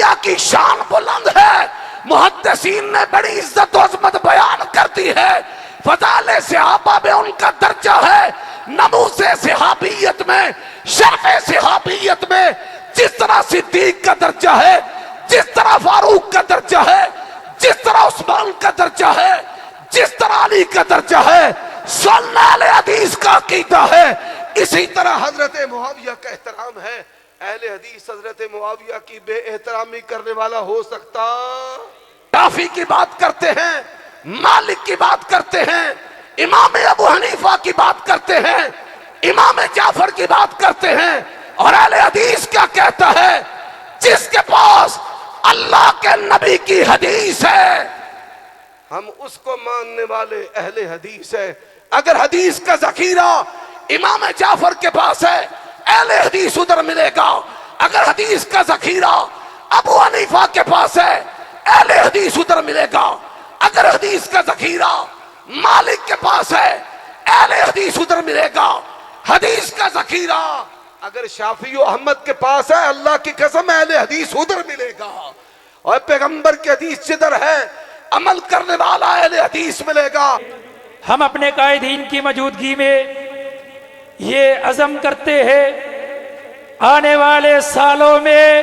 معاویہ کی شان بلند ہے، محدثین نے بڑی عزت و عظمت بیان کر دی ہے، فضائل صحابہ میں ان کا درجہ ہے، نموز صحابیت میں، شرف صحابیت میں جس طرح صدیق کا درجہ ہے، جس طرح فاروق کا درجہ ہے، جس طرح عثمان کا درجہ ہے، جس طرح علی کا درجہ ہے، سنن اہل حدیث کا عقیدہ ہے، اسی طرح حضرت معاویہ کا احترام ہے۔ اہل حدیث حضرت معاویہ کی بے احترامی کرنے والا ہو سکتا؟ شافعی کی بات کرتے ہیں، مالک کی بات کرتے ہیں، امام ابو حنیفہ کی بات کرتے ہیں، امام جعفر کی بات کرتے ہیں، اور اہل حدیث کیا کہتا ہے؟ جس کے پاس اللہ کے نبی کی حدیث ہے ہم اس کو ماننے والے اہل حدیث ہے۔ اگر حدیث کا ذخیرہ امام جعفر کے پاس ہے، اہل حدیث ادھر ملے گا۔ اگر حدیث کا ذخیرہ ابو حنیفہ کے پاس ہے، اہل حدیث ادھر ملے گا۔ اگر حدیث کا ذخیرہ مالک کے پاس ہے، اہل حدیث ادھر ملے گا۔ حدیث کا ذخیرہ اگر شافعی و احمد کے پاس ہے، اللہ کی قسم اہل حدیث ادھر ملے گا۔ اور پیغمبر کی حدیث جدھر ہے، عمل کرنے والا اہل حدیث ملے گا۔ ہم اپنے قائدین کی موجودگی میں یہ عزم کرتے ہیں آنے والے سالوں میں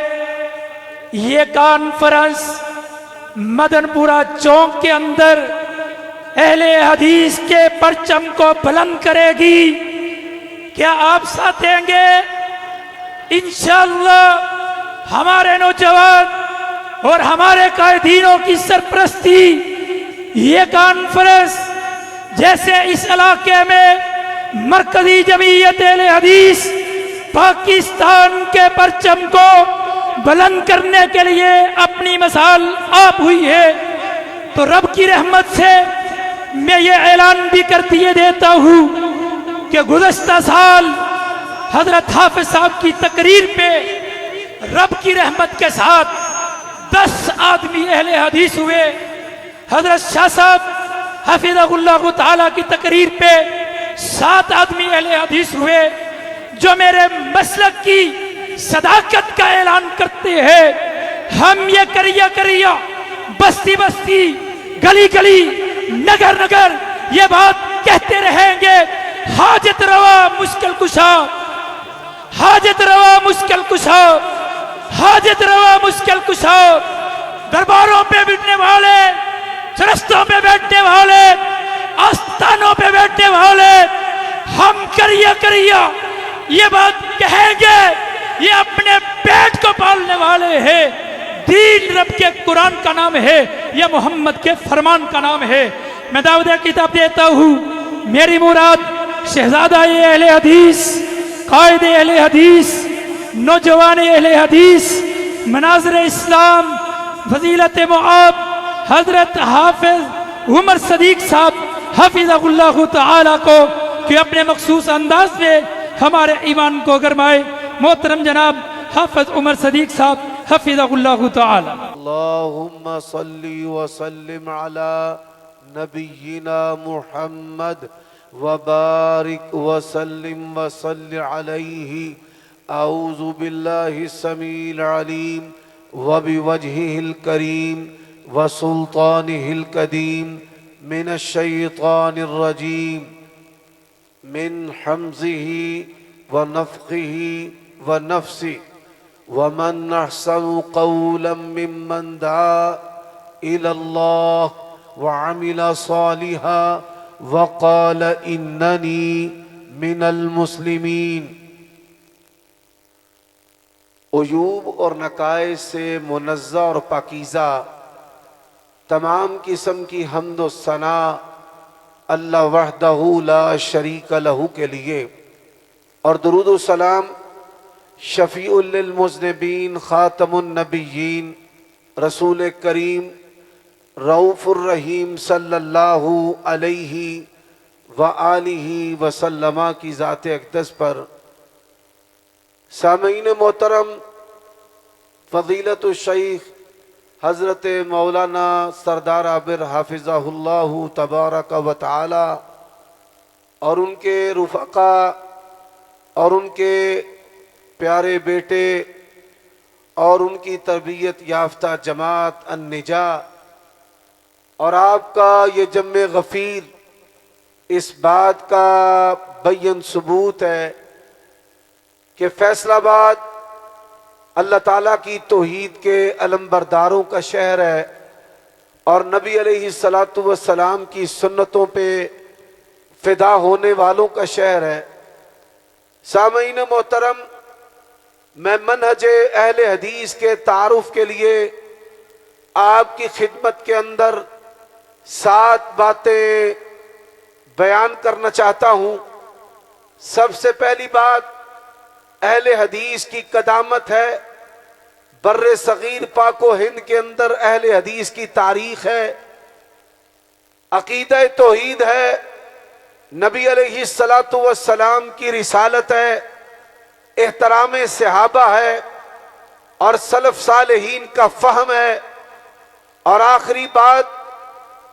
یہ کانفرنس مدن پورہ چوک کے اندر اہل حدیث کے پرچم کو بلند کرے گی۔ کیا آپ ساتھ دیں گے؟ انشاءاللہ ہمارے نوجوان اور ہمارے قائدینوں کی سرپرستی یہ کانفرنس جیسے اس علاقے میں مرکزی جمعیت اہل حدیث پاکستان کے پرچم کو بلند کرنے کے لیے اپنی مثال آپ ہوئی ہے، تو رب کی رحمت سے میں یہ اعلان بھی کر دیے دیتا ہوں کہ گزشتہ سال حضرت حافظ صاحب کی تقریر پہ رب کی رحمت کے ساتھ 10 آدمی اہل حدیث ہوئے۔ حضرت شاہ صاحب حفظہ اللہ تعالیٰ کی تقریر پہ 7 آدمی اہل حدیث ہوئے، جو میرے مسلک کی صداقت کا اعلان کرتے ہیں۔ ہم یہ کریا بستی بستی گلی گلی نگر نگر یہ بات کہتے رہیں گے، حاجت روا مشکل کشا، حاجت روا مشکل کشا، حاجت روا مشکل کشا۔ درباروں پہ بیٹھنے والے، چرستوں پہ بیٹھنے والے، آستانوں پہ بیٹھنے والے، ہم کریا یہ بات کہیں گے، یہ اپنے پیٹ کو پالنے والے ہیں۔ دین رب کے قرآن کا نام ہے، یہ محمد کے فرمان کا نام ہے۔ میں دعوت کتاب دیتا ہوں، میری مراد شہزادہ اہل حدیث، قائد اہل حدیث، نوجوان اہل حدیث، مناظر اسلام، فضیلت معاب حضرت حافظ عمر صدیق صاحب حفظہ اللہ تعالیٰ کو کہ اپنے مخصوص انداز میں ہمارے ایمان کو گرمائے۔ محترم جناب حافظ عمر صدیق صاحب حفظہ اللہ تعالیٰ۔ اللہم صلی وسلم علی نبینا محمد وبارک وسلم وصل علیہ۔ اعوذ باللہ السمیع العلیم وبوجہہ الکریم وسلطانہ القدیم من الشیطان الرجیم من حمزہ ونفخہ ونفسہ۔ ومن احسن قولا ممن دعا الى اللہ وعمل صالحا وقال اننی من المسلمین۔ عیوب اور نقائص سے منزہ اور پاکیزہ تمام قسم کی حمد و ثنا اللہ وحدہ لا شریک لہ کے لیے، اور درود و سلام شفیع للمذنبین خاتم النبیین رسول کریم رؤوف الرحیم صلی اللہ علیہ وآلہ وسلم کی ذات اقدس پر۔ سامعین محترم، فضیلت الشیخ حضرت مولانا سردار عابر حافظہ اللہ تبارک و تعالی اور ان کے رفقا اور ان کے پیارے بیٹے اور ان کی تربیت یافتہ جماعت النجا اور آپ کا یہ جمع غفیر اس بات کا بین ثبوت ہے کہ فیصل آباد اللہ تعالیٰ کی توحید کے علمبرداروں کا شہر ہے اور نبی علیہ الصلاۃ والسلام کی سنتوں پہ فدا ہونے والوں کا شہر ہے۔ سامعین محترم، میں منہج اہل حدیث کے تعارف کے لیے آپ کی خدمت کے اندر 7 باتیں بیان کرنا چاہتا ہوں۔ سب سے پہلی بات اہل حدیث کی قدامت ہے، بر صغیر پاک و ہند کے اندر اہل حدیث کی تاریخ ہے، عقیدہ توحید ہے، نبی علیہ الصلاۃ والسلام کی رسالت ہے، احترام صحابہ ہے اور سلف صالحین کا فہم ہے، اور آخری بات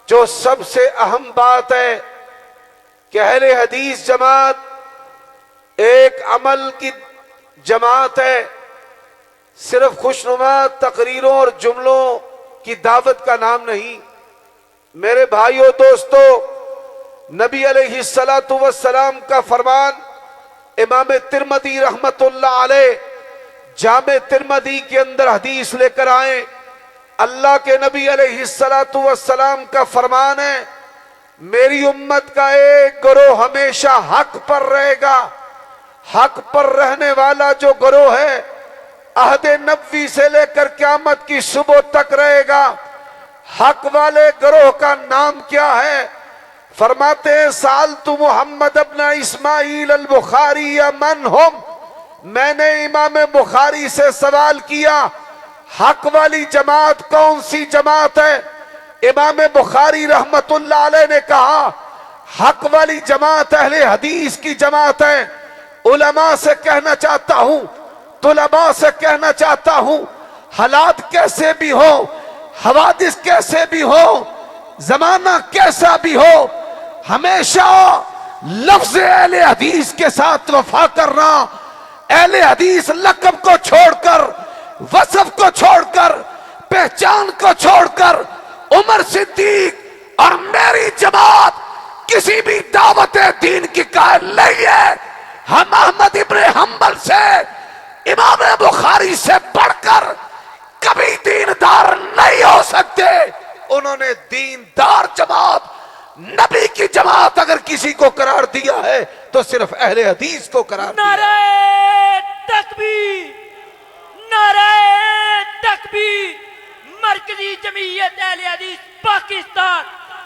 جو سب سے اہم بات ہے کہ اہل حدیث جماعت ایک عمل کی جماعت ہے، صرف خوشنما تقریروں اور جملوں کی دعوت کا نام نہیں۔ میرے بھائیوں دوستو، نبی علیہ الصلاۃ والسلام کا فرمان امام ترمذی رحمت اللہ علیہ جامع ترمذی کے اندر حدیث لے کر آئے، اللہ کے نبی علیہ الصلاۃ والسلام کا فرمان ہے، میری امت کا ایک گروہ ہمیشہ حق پر رہے گا، حق پر رہنے والا جو گروہ ہے عہد نبوی سے لے کر قیامت کی صبح تک رہے گا۔ حق والے گروہ کا نام کیا ہے؟ فرماتے ہیں سألت محمد ابن اسماعیل البخاری یا من ہم، میں نے امام بخاری سے سوال کیا حق والی جماعت کون سی جماعت ہے؟ امام بخاری رحمت اللہ علیہ نے کہا حق والی جماعت اہل حدیث کی جماعت ہے۔ علماء سے کہنا چاہتا ہوں، طلباء سے کہنا چاہتا ہوں، حالات کیسے بھی ہو، حوادث کیسے بھی ہو، زمانہ کیسا بھی ہو، ہمیشہ لفظ اہل حدیث کے ساتھ وفا کرنا، اہل حدیث لقب کو چھوڑ کر، وصف کو چھوڑ کر، پہچان کو چھوڑ کر عمر صدیق اور میری جماعت کسی بھی دعوت دین کی قائل نہیں ہے۔ ہم احمد ابن حنبل سے، امام بخاری سے بڑھ کر کبھی دیندار نہیں ہو سکتے۔ انہوں نے دیندار جماعت، نبی کی جماعت اگر کسی کو قرار دیا ہے تو صرف اہل حدیث کو قرار دیا۔ نعرہ تکبیر، نعرہ تکبیر، مرکزی جمعیت اہل حدیث پاکستان،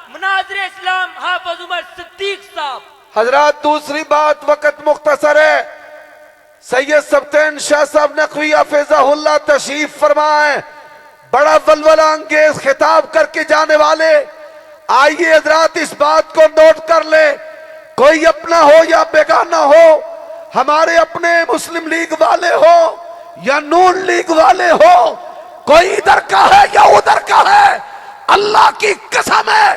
مناظر اسلام حافظ عمر صدیق صاحب۔ حضرات دوسری بات، وقت مختصر ہے، سید سبطین شاہ صاحب نقوی حفظہ اللہ تشریف فرمائیں، بڑا ولولہ انگیز خطاب کر کے جانے والے۔ آئیے حضرات اس بات کو نوٹ کر لے، کوئی اپنا ہو یا بیگانہ ہو، ہمارے اپنے مسلم لیگ والے ہو یا نون لیگ والے ہو، کوئی ادھر کا ہے یا ادھر کا ہے، اللہ کی قسم ہے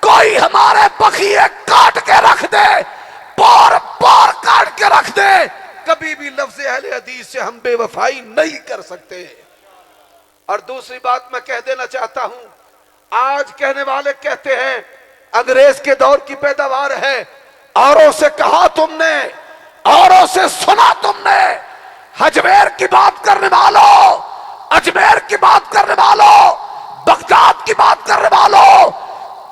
کوئی ہمارے بخیے کاٹ کے رکھ دے، پور پور کاٹ کے رکھ دے، کبھی بھی لفظ اہل حدیث سے ہم بے وفائی نہیں کر سکتے۔ اور دوسری بات میں کہہ دینا چاہتا ہوں، آج کہنے والے کہتے ہیں انگریز کے دور کی پیداوار ہے، اوروں سے کہا تم نے، اوروں سے سنا تم نے، اجمیر کی بات کرنے والوں، اجمیر کی بات کرنے والوں، بغداد کی بات کرنے والوں،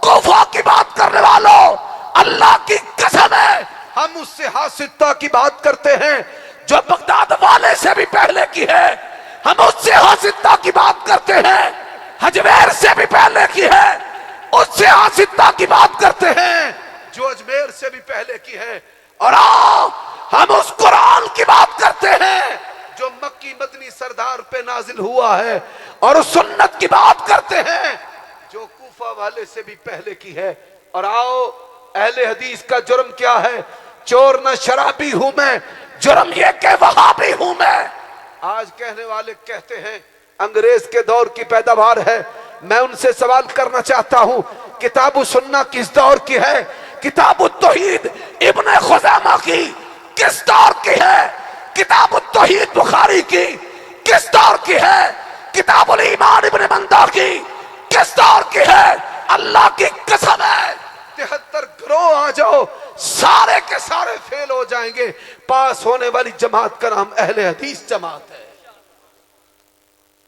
کوفہ کی بات کرنے والوں، اللہ کی قسم ہے ہم اس سے حاسدتا کی بات کرتے ہیں جو بغداد والے سے بھی پہلے کی ہے، ہم اس سے حاسدتا کی بات کرتے ہیں اجمیر سے بھی پہلے کی ہے، اس سے حاسدتا کی بات کرتے ہیں جو اجمیر سے بھی پہلے کی ہے، اور آؤ ہم اس قرآن کی بات کرتے ہیں جو مکی مدنی سردار پہ نازل ہوا ہے، اور اس سنت کی بات کرتے ہیں جو کوفہ والے سے بھی پہلے کی ہے۔ اور آؤ اہل حدیث کا جرم کیا ہے؟ چور نہ شرابی ہوں میں، جرم یہ کہ وہابی ہوں میں۔ آج کہنے والے کہتے ہیں انگریز کے دور کی پیداوار ہے، میں ان سے سوال کرنا چاہتا ہوں کتاب و سنہ کس دور کی ہے؟ کتاب التوحید ابن خزیمہ کی کس دور کی ہے؟ کتاب التوحید بخاری کی کس دور کی ہے؟ کتاب الایمان ابن مندہ کی کس دور کی ہے؟ اللہ کی قسم ہے 73 گروہ آ جاؤ سارے کے سارے فیل ہو جائیں گے. پاس ہونے والی جماعت کا نام اہل حدیث جماعت ہے.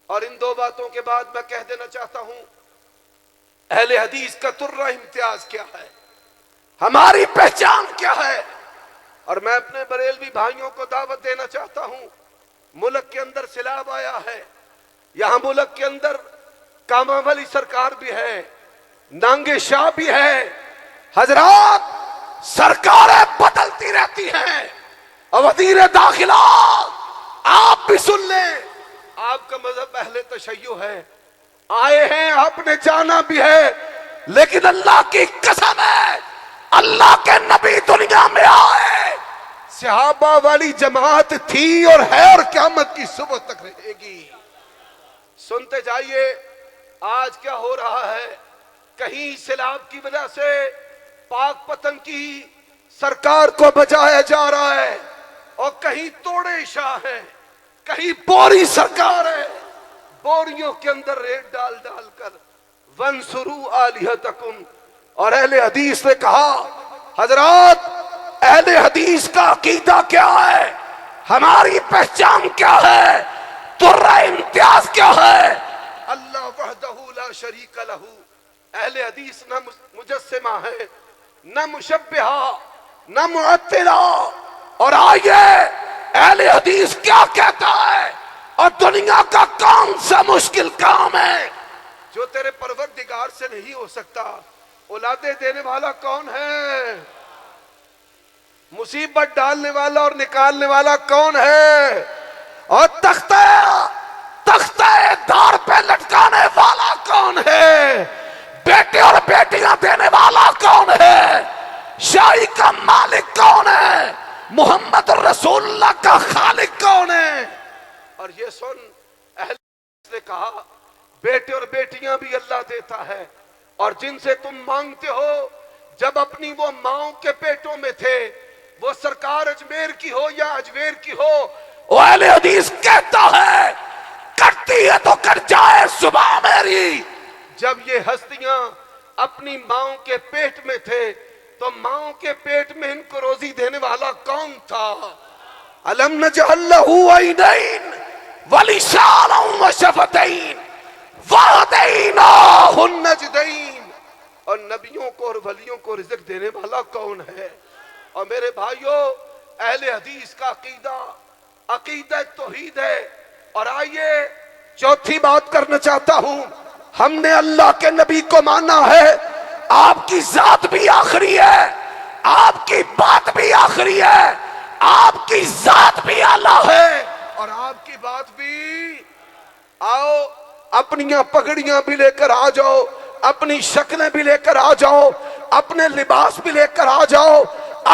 اور ان دو باتوں کے بعد میں کہہ دینا چاہتا ہوں اہل حدیث کا ترہ امتیاز کیا ہے، ہماری پہچان کیا ہے. اور میں اپنے بریلوی بھائیوں کو دعوت دینا چاہتا ہوں، ملک کے اندر سیلاب آیا ہے، یہاں ملک کے اندر کاما والی سرکار بھی ہے، نانگے شاہ بھی ہے. حضرات سرکاریں بدلتی رہتی ہیں اور وزیر داخلہ آپ بھی سن لیں، آپ کا مذہب اہل تشیع ہے، آئے ہیں آپ نے جانا بھی ہے، لیکن اللہ کی قسم ہے اللہ کے نبی دنیا میں آئے، صحابہ والی جماعت تھی اور ہے اور قیامت کی صبح تک رہے گی. سنتے جائیے آج کیا ہو رہا ہے. کہیں سیلاب کی وجہ سے پاک پتن کی سرکار کو بچایا جا رہا ہے اور کہیں توڑے شاہ ہیں، کہیں بوری سرکار ہے، بوریوں کے اندر ریت ڈال ڈال کر وَانْصُرُوا آلِهَتَكُمْ. اور اہل حدیث نے کہا حضرات اہل حدیث کا عقیدہ کیا ہے، ہماری پہچان کیا ہے، ترہ امتیاز کیا ہے؟ اللہ وحدہ لا شریک لہ. اہل حدیث نہ مجسمہ ہے، نہ مشبہہ، نہ معطلہ. اور آئیے اہل حدیث کیا کہتا ہے اور دنیا کا کون سا مشکل کام ہے جو تیرے پروردگار سے نہیں ہو سکتا؟ اولادیں دینے والا کون ہے؟ مصیبت ڈالنے والا اور نکالنے والا کون ہے؟ اور تختہ دار پہ لٹکانے والا کون ہے؟ بیٹے اور بیٹیاں دینے والا کون ہے؟ شاہی کا مالک کون ہے؟ محمد رسول اللہ کا خالق کون ہے؟ اور یہ سن اہل نے کہا بیٹے اور بیٹیاں بھی اللہ دیتا ہے، اور جن سے تم مانگتے ہو جب اپنی وہ ماؤں کے پیٹوں میں تھے، وہ سرکار اجمیر کی ہو یا اجمیر کی ہو، وہ اہل حدیث کہتا ہے کرتی ہے تو کر جائے صبح میری. جب یہ ہستیاں اپنی ماؤں کے پیٹ میں تھے تو ماؤں کے پیٹ میں ان کو روزی دینے والا کون تھا؟ الم نجعل لہ عینین ولسانا وشفتین وہدیناہ النجدین. اور نبیوں کو اور ولیوں کو رزق دینے والا کون ہے؟ اور میرے بھائیوں اہل حدیث کا عقیدہ توحید ہے. اور آئیے چوتھی بات کرنا چاہتا ہوں، ہم نے اللہ کے نبی کو مانا ہے، آپ کی ذات بھی آخری ہے، آپ کی بات بھی آخری ہے، آپ کی ذات بھی اعلیٰ ہے اور آپ کی بات بھی. آؤ اپنی پگڑیاں بھی لے کر آ جاؤ، اپنی شکلیں بھی لے کر آ جاؤ، اپنے لباس بھی لے کر آ جاؤ،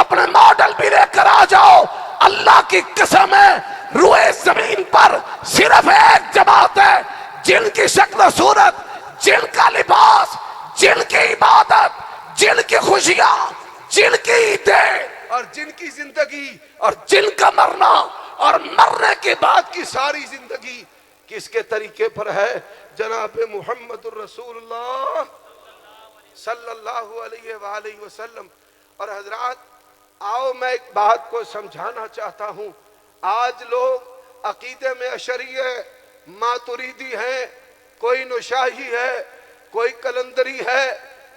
اپنے ماڈل بھی لے کر آ جاؤ. اللہ کی قسم ہے روئے زمین پر صرف ایک جماعت ہے جن کی شکل و صورت، جن کا لباس، جن کی عبادت، جن کی خوشیاں، جن کی عیدیں اور جن کی زندگی اور جن کا مرنا اور مرنے کے بعد کی ساری زندگی کس کے طریقے پر ہے؟ جناب محمد الرسول اللہ صلی اللہ علیہ وآلہ وسلم. اور حضرات آؤ میں ایک بات کو سمجھانا چاہتا ہوں. آج لوگ عقیدے میں اشعری ہے، ماتریدی ہیں، کوئی نشاہی ہے، کوئی کلندری ہے،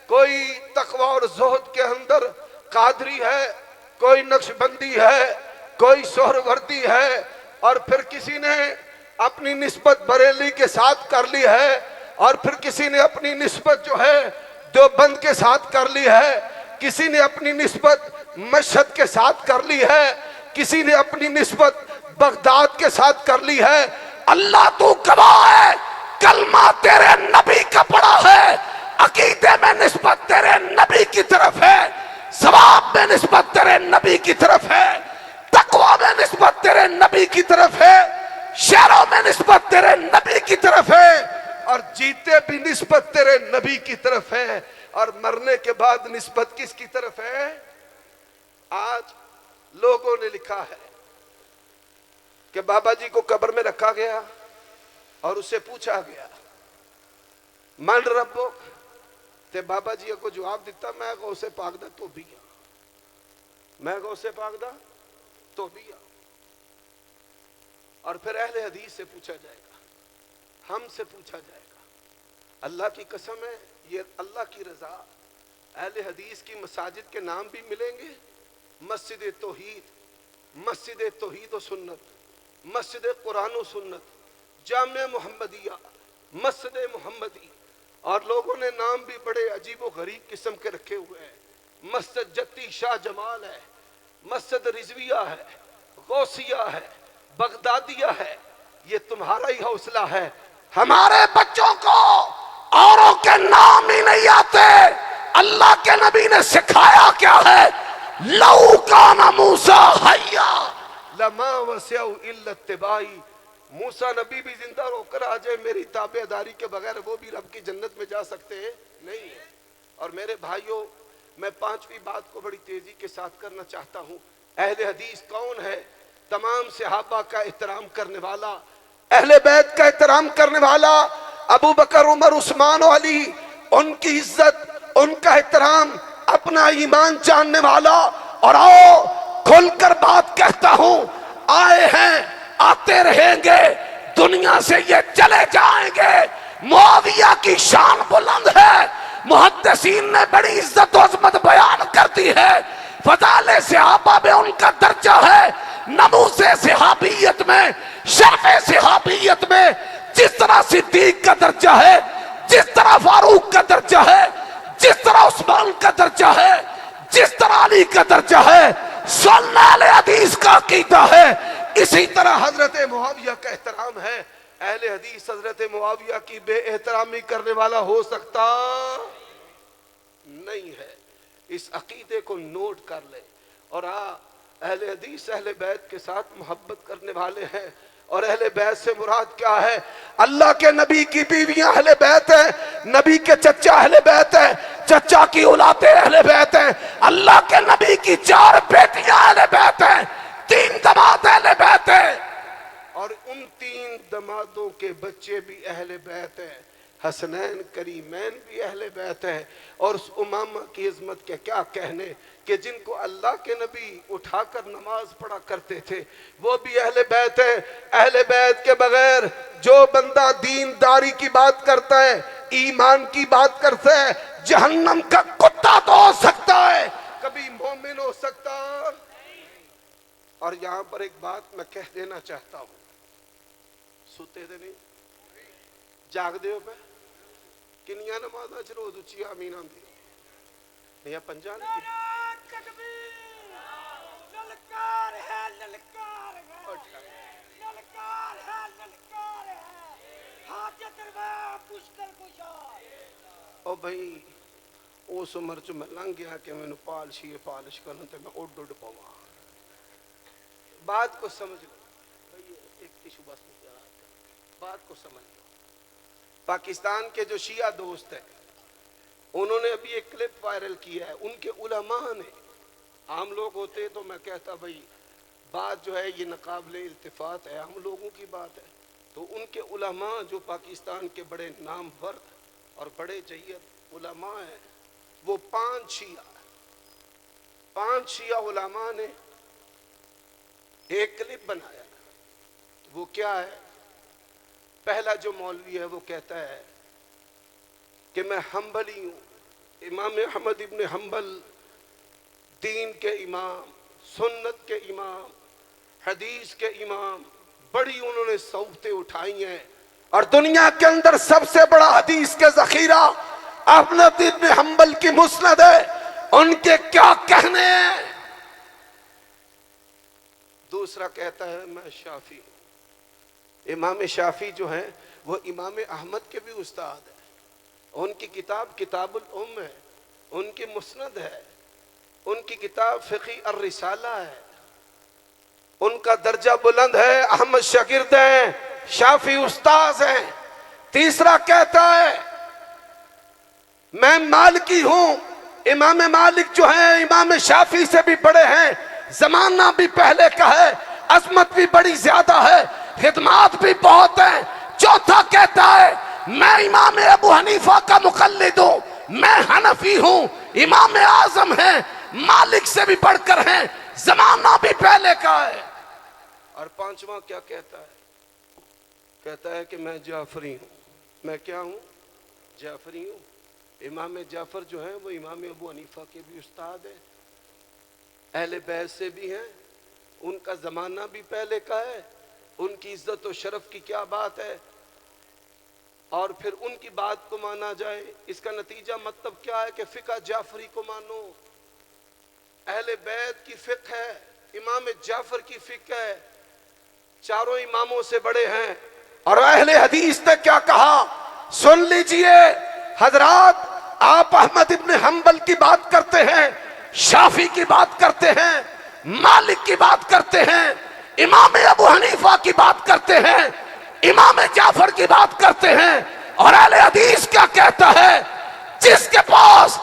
کوئی تقوی اور زہد کے اندر قادری ہے، کوئی نقشبندی ہے، کوئی سہروردی ہے، اور پھر کسی نے اپنی نسبت بریلی کے ساتھ کر لی ہے، اور پھر کسی نے اپنی نسبت جو ہے دیوبند کے ساتھ کر لی ہے، کسی نے اپنی نسبت مشہد کے ساتھ کر لی ہے، کسی نے اپنی نسبت بغداد کے ساتھ کر لی ہے. اللہ تو گواہ ہے کلمہ تیرے نبی کا پڑا ہے، عقیدے میں نسبت تیرے نبی کی طرف ہے، ثواب میں نسبت تیرے نبی کی طرف ہے، تقوی میں نسبت تیرے نبی کی طرف ہے، شعروں میں نسبت تیرے نبی کی طرف ہے، اور جیتے بھی نسبت تیرے نبی کی طرف ہے، اور مرنے کے بعد نسبت کس کی طرف ہے؟ آج لوگوں نے لکھا ہے کہ بابا جی کو قبر میں رکھا گیا، اور اسے پوچھا گیا من ربو تے بابا جی کو جواب دیتا میں غوث پاک دا تو بھی میں غوث پاک دا تو بھی اور پھر اہل حدیث سے پوچھا جائے گا، ہم سے پوچھا جائے گا۔ اللہ کی قسم ہے یہ اللہ کی رضا، اہل حدیث کی مساجد کے نام بھی ملیں گے، مسجد توحید و سنت، مسجد قرآن و سنت، جامع محمدیہ، مسجد محمدی، اور لوگوں نے نام بھی بڑے عجیب و غریب قسم کے رکھے ہوئے ہیں، مسجد جتی شاہ جمال ہے، مسجد رضویہ ہے، غوثیہ ہے، بغدادیہ ہے۔ یہ تمہارا ہی حوصلہ ہے۔ ہمارے بچوں کو اوروں کے نام ہی نہیں آتے، اللہ کے نبی نے سکھایا کیا ہے؟ لو کان موسیٰ حیا لما وسعہ الا اتباعی، موسیٰ نبی بھی زندہ رو کر آ جائے میری تابع داری کے بغیر وہ بھی رب کی جنت میں جا سکتے ہیں نہیں۔ اور میرے بھائیوں، میں پانچویں بات کو بڑی تیزی کے ساتھ کرنا چاہتا ہوں۔ اہل حدیث کون ہے؟ تمام صحابہ کا احترام کرنے والا، اہل بیت کا احترام کرنے والا، ابو بکر، عمر، عثمان و علی، ان کی عزت، ان کا احترام، اپنا ایمان جاننے والا۔ اور آؤ کھل کر بات کہتا ہوں، آئے ہیں، آتے رہیں گے، دنیا سے یہ چلے جائیں گے۔ معاویہ کی شان بلند ہے، محدثین نے بڑی عزت و عظمت بیان کرتی ہے، فضائل صحابہ میں ان کا درجہ ہے، نموز صحابیت میں، شرف صحابیت میں جس طرح صدیق کا درجہ ہے، جس طرح فاروق کا درجہ ہے، جس طرح عثمان کا درجہ ہے، جس طرح علی کا درجہ ہے، سنن اہل حدیث کا عقیدہ ہے، اسی طرح حضرت معاویہ کا احترام ہے۔ اہل حدیث حضرت معاویہ کی بے احترامی کرنے والا ہو سکتا نہیں ہے۔ اس عقیدے کو نوٹ کر لے۔ اور اہل حدیث اہل بیت کے ساتھ محبت کرنے والے ہیں، اور اہل بیت سے مراد کیا ہے؟ اللہ کے نبی کی بیویاں اہل بیت ہیں، نبی کے چچا اہل بیت ہیں، چچا کی اولادیں اہل بیت ہیں، اللہ کے نبی کی 4 بیٹیاں اہل بیت ہیں، 3 دماد اہل بیت ہیں، اور ان 3 دمادوں کے بچے بھی اہل بیت ہیں، حسنین کریمین بھی اہل بیت ہیں۔ اور اس امامہ کی عظمت کے کیا کہنے کہ جن کو اللہ کے نبی اٹھا کر نماز پڑھا کرتے تھے وہ بھی اہل بیت ہیں۔ اہل بیت کے بغیر جو بندہ دینداری کی بات کرتا ہے، ایمان کی بات کرتا ہے، جہنم کا کتا تو ہو سکتا ہے، کبھی مومن ہو سکتا۔ اور یہاں پر ایک بات میں کہہ دینا چاہتا ہوں، سوتے دے نہیں جاگ دے ہو پہ کنیاں نمازاں چ روز اچھی آمین آندی نہیں پنجا نہیں للکار ہے، للکار ہے، للکار ہے، للکار ہے، حاجت روا مشکل کشا۔ او بھئی اس عمر چ میں لنگ گیا کہ میں پالش کروں تے میں اڈ اڈ پواں۔ بات کو سمجھ لو بھئی، ایک ایشو بس بات کو سمجھ لو۔ پاکستان کے جو شیعہ دوست ہیں انہوں نے ابھی ایک کلپ وائرل کیا ہے، ان کے علماء نے، عام لوگ ہوتے تو میں کہتا بھئی بات جو ہے یہ ناقابل التفات ہے، ہم لوگوں کی بات ہے، تو ان کے علماء جو پاکستان کے بڑے نامور اور بڑے جید علماء ہیں، وہ 5 شیعہ علماء نے ایک کلپ بنایا۔ وہ کیا ہے؟ پہلا جو مولوی ہے وہ کہتا ہے کہ میں حنبلی ہوں، امام احمد ابن حنبل دین کے امام، سنت کے امام، حدیث کے امام، بڑی انہوں نے صحبتیں اٹھائی ہیں، اور دنیا کے اندر سب سے بڑا حدیث کے ذخیرہ احمد ابن حنبل کی مسند ہے۔ ان کے کیا کہنے ہیں؟ دوسرا کہتا ہے میں شافعی ہوں۔ امام شافعی جو ہیں وہ امام احمد کے بھی استاد ہیں، ان کی کتاب کتاب الام ہے، ان کی مسند ہے، ان کی کتاب فقہ الرسالہ ہے، ان کا درجہ بلند ہے، احمد شاگرد ہیں، شافعی استاذ ہیں۔ تیسرا کہتا ہے میں مالکی ہوں، امام مالک جو ہیں امام شافعی سے بھی بڑے ہیں، زمانہ بھی پہلے کا ہے، عظمت بھی بڑی زیادہ ہے، خدمات بھی بہت ہیں، چوتھا کہتا ہے میں امام ابو حنیفہ کا مقلد ہوں، میں حنفی ہوں، امام اعظم ہیں، مالک سے بھی بڑھ کر ہیں، زمانہ بھی پہلے کا ہے۔ اور پانچواں کیا کہتا ہے؟ کہتا ہے کہ میں جعفری ہوں۔ میں کیا ہوں؟ جعفری ہوں۔ امام جعفر جو ہیں وہ امام ابو حنیفہ کے بھی استاد ہیں، اہل بیت سے بھی ہیں، ان کا زمانہ بھی پہلے کا ہے، ان کی عزت و شرف کی کیا بات ہے، اور پھر ان کی بات کو مانا جائے۔ اس کا نتیجہ مطلب کیا ہے کہ فقہ جعفری کو مانو۔ اہل بیت کی فقہ ہے، امام جعفر کی فقہ ہے، چاروں اماموں سے بڑے ہیں۔ اور اہل حدیث نے کیا کہا سن لیجئے حضرات، آپ احمد ابن حنبل کی بات کرتے ہیں، شافعی کی بات کرتے ہیں، مالک کی بات کرتے ہیں، امام ابو حنیفہ کی بات کرتے ہیں، امام جعفر کی بات کرتے ہیں، اور اہل حدیث کیا کہتا ہے؟ جس کے پاس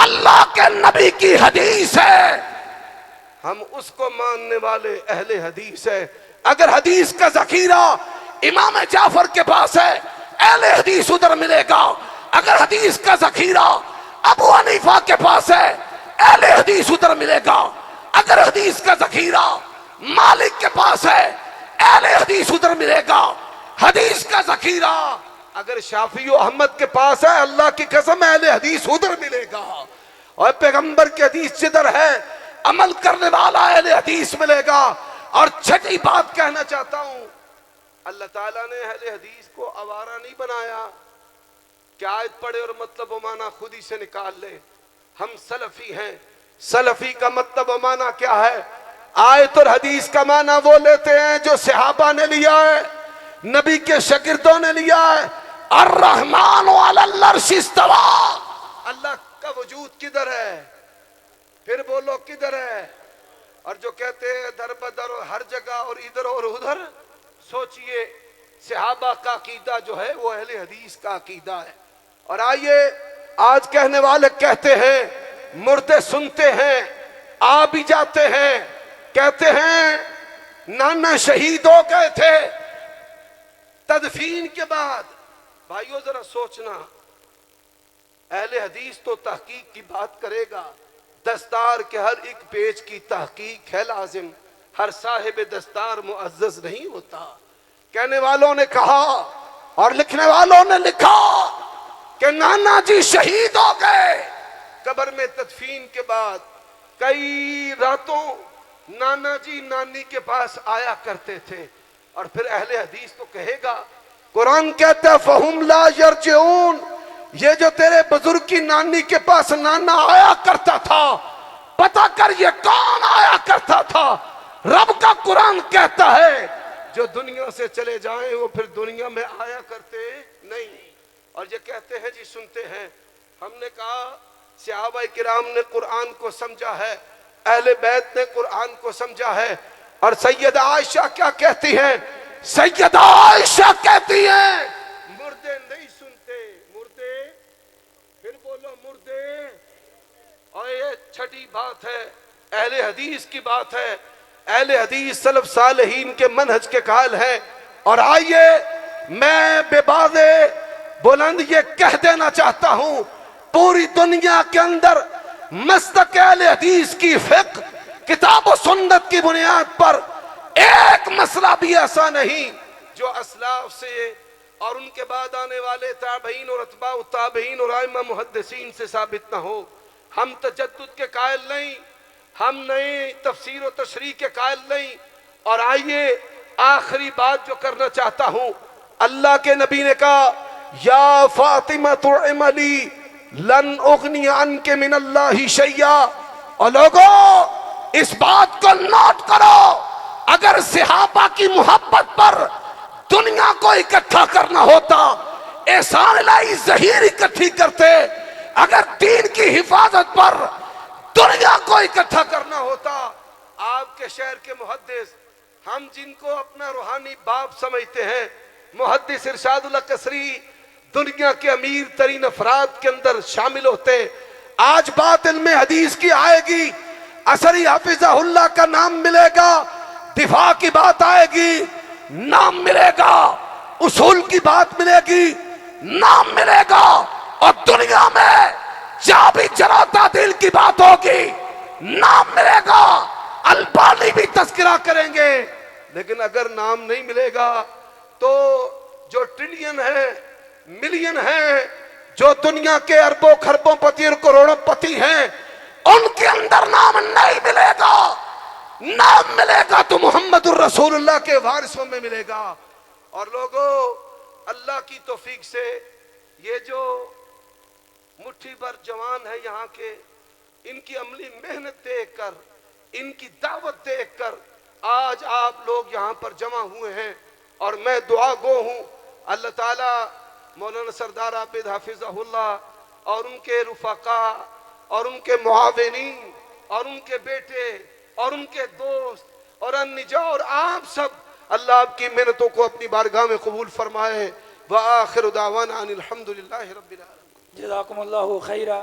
اللہ کے نبی کی حدیث ہے ہم اس کو ماننے والے اہل حدیث ہے۔ اگر حدیث کا ذخیرہ امام جعفر کے پاس ہے اہل حدیث ادھر ملے گا، اگر حدیث کا ذخیرہ ابو حنیفہ کے پاس ہے اہل حدیث ادھر ملے گا، اگر حدیث کا ذخیرہ مالک کے پاس ہے اہل حدیث ادھر ملے گا، حدیث کا ذخیرہ اگر شافعی و احمد کے پاس ہے اللہ کی قسم اہل حدیث ادھر ملے گا، اور پیغمبر کی حدیث جدھر ہے عمل کرنے والا اہل حدیث ملے گا۔ اور چھٹی بات کہنا چاہتا ہوں، اللہ تعالیٰ نے اہل حدیث کو آوارہ نہیں بنایا کہ آیت پڑھے اور مطلب و معنی خود ہی سے نکال لے۔ ہم سلفی ہیں، سلفی کا مطلب و معنی کیا ہے؟ آیت اور حدیث کا معنی وہ لیتے ہیں جو صحابہ نے لیا ہے، نبی کے شاگردوں نے لیا ہے۔ الرحمن علی العرش استوى، اللہ کا وجود کدھر ہے؟ پھر بولو کدھر ہے؟ اور جو کہتے ہیں در بدر اور ہر جگہ اور ادھر اور ادھر، سوچئے صحابہ کا عقیدہ جو ہے وہ اہل حدیث کا عقیدہ ہے۔ اور آئیے آج کہنے والے کہتے ہیں مردے سنتے ہیں، آ بھی جاتے ہیں، کہتے ہیں نانا شہید ہو گئے تھے تدفین کے بعد۔ بھائیو ذرا سوچنا، اہل حدیث تو تحقیق کی بات کرے گا، دستار کے ہر ایک پیج کی تحقیق ہے لازم، ہر صاحب دستار معزز نہیں ہوتا۔ کہنے والوں نے کہا اور لکھنے والوں نے لکھا کہ نانا جی شہید ہو گئے۔ قبر میں تدفین کے بعد کئی راتوں نانا جی نانی کے پاس آیا کرتے تھے، اور پھر اہل حدیث تو کہے گا، قرآن کہتا ہے فَهُمْ لَا يَرْجِعُونَ، یہ جو تیرے بزرگ کی نانی کے پاس نانا آیا کرتا تھا، پتہ کر یہ کون آیا کرتا تھا۔ رب کا قرآن کہتا ہے جو دنیا سے چلے جائیں وہ پھر دنیا میں آیا کرتے نہیں۔ اور یہ کہتے ہیں جی سنتے ہیں، ہم نے کہا صحابہ کرام نے قرآن کو سمجھا ہے، اہل بیت نے قرآن کو سمجھا ہے۔ اور سیدہ عائشہ کیا کہتی ہیں؟ سیدہ عائشہ کہتی ہیں مردے نہیں سنتے، مردے، پھر بولو مردے۔ اور یہ چھٹی بات ہے، اہل حدیث کی بات ہے، اہل حدیث سلف صالحین کے منہج کے قائل ہیں۔ اور آئیے میں بے باز بلند یہ کہہ دینا چاہتا ہوں، پوری دنیا کے اندر مسلک اہل حدیث کی فقہ کتاب و سنت کی بنیاد پر ایک مسئلہ بھی ایسا نہیں جو اسلاف سے اور ان کے بعد آنے والے تابعین اور اتباع التابعین اور ائمہ محدثین سے ثابت نہ ہو۔ ہم تجدد کے قائل نہیں، ہم نئی تفسیر و تشریح کے قائل نہیں۔ اور آئیے آخری بات جو کرنا چاہتا ہوں، اللہ کے نبی نے کہا یا فاطمہ عملی لن اغنی عنک من اللہ شیئا۔ اور لوگوں اس بات کو نوٹ کرو، اگر صحابہ کی محبت پر دنیا کو اکٹھا کرنا ہوتا احسان الہی ظہیر اکٹھی کرتے، اگر دین کی حفاظت پر دنیا کو اکٹھا کرنا ہوتا۔ آپ کے شہر کے محدث، ہم جن کو اپنا روحانی باپ سمجھتے ہیں، محدث ارشاد اللہ قصری دنیا کے امیر ترین افراد کے اندر شامل ہوتے۔ آج بات علم حدیث کی آئے گی، عصری حافظہ اللہ کا نام ملے گا، دفاع کی بات آئے گی، نام ملے گا، اصول کی بات ملے گی، نام ملے گا، اور دنیا میں جہاں بھی جرا تعدیل کی بات ہوگی نام ملے گا، البانی بھی تذکرہ کریں گے۔ لیکن اگر نام نہیں ملے گا تو جو ٹریلین ہیں، ملین ہیں، جو دنیا کے اربوں خربوں پتی اور کروڑوں پتی ہیں، ان کے اندر نام نہیں ملے گا۔ نام ملے گا تو محمد الرسول اللہ کے وارثوں میں ملے گا۔ اور لوگوں، اللہ کی توفیق سے یہ جو مٹھی بھر جوان ہے یہاں کے، ان کی عملی محنت دیکھ کر، ان کی دعوت دیکھ کر آج آپ لوگ یہاں پر جمع ہوئے ہیں، اور میں دعا گو ہوں اللہ تعالیٰ مولانا سردار عابد حافظہ اللہ اور ان کے رفقا اور ان کے معاونین اور ان کے بیٹے اور ان کے دوست اور النجا اور آپ سب، اللہ آپ کی محنتوں کو اپنی بارگاہ میں قبول فرمائے۔ وآخر دعوانا ان الحمدللہ رب العالمین۔ جزاکم اللہ خیرہ۔